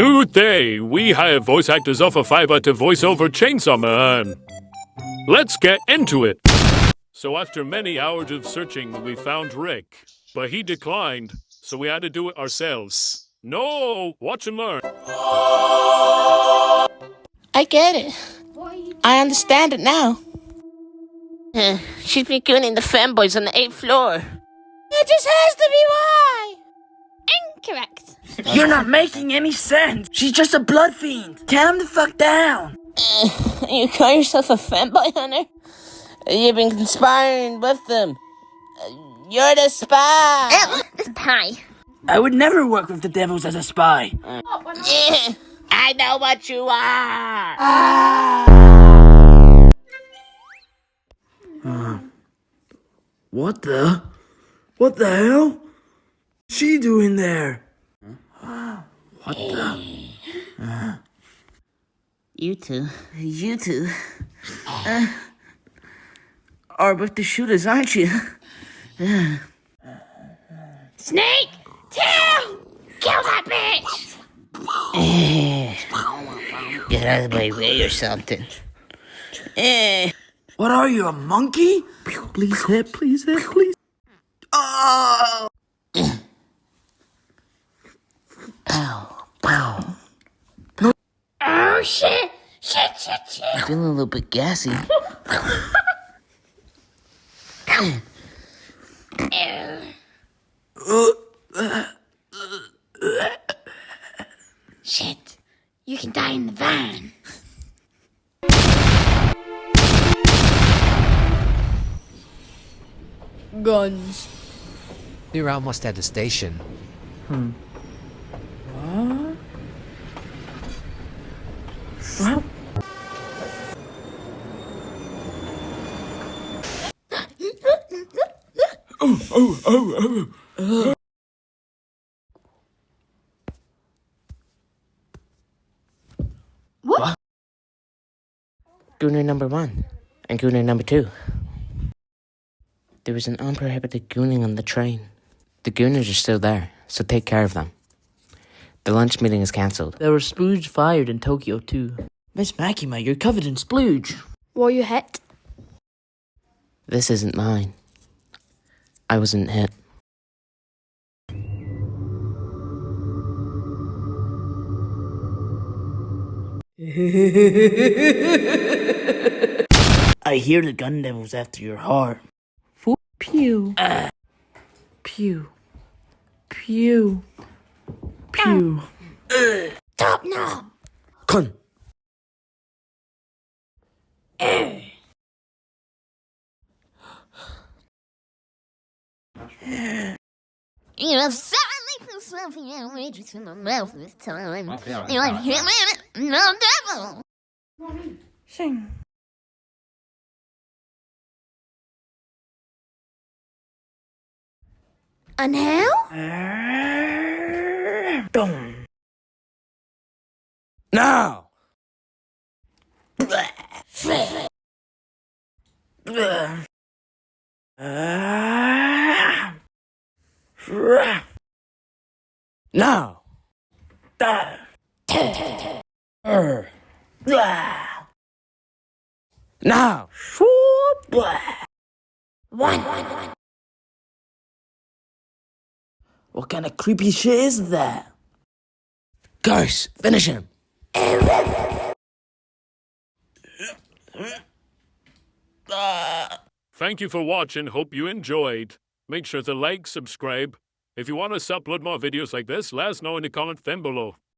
Good day. We hire voice actors off of Fiverr to voice over Chainsaw Man. Let's get into it. So after many hours of searching, we found Rick, but he declined, so we had to do it ourselves. No, watch and learn. I get it. I understand it now. She's been gooning the femboys on the 8th floor. It just has to be why. Incorrect. You're not making any sense. She's just a blood fiend. Calm the fuck down. You call yourself a femboy hunter? You've been conspiring with them. You're the spy. The spy. I would never work with the devils as a spy. I know what you are. What the hell? What's she doing there? What the? You two Are with the shooters, aren't you? Snake! Tail! Kill that bitch! Get out of my way or something. What are you, a monkey? Please hit, please. Oh! Pow. Oh, shit! I'm feeling a little bit gassy. Shit. You can die in the van. Guns. We're almost at the station. What? What? Gooner number 1 and Gooner number 2. There was an unprohibited gooning on the train. The Gooners are still there, so take care of them. The lunch meeting is cancelled. There were splooge fired in Tokyo too. Miss Makima, you're covered in splooge. Were you hit? This isn't mine. I wasn't hit. I hear the gun devil's after your heart. Pew. Pew. Pew. Pew. Stop now! Gun. You have suddenly put something outrageous in my mouth this time. You're like, no devil! Sing. And how? Boom. Now. Now. Now. One. What kind of creepy shit is that? Guys, finish him. Thank you for watching. Hope you enjoyed. Make sure to like, subscribe. If you want us to upload more videos like this, let us know in the comment then below.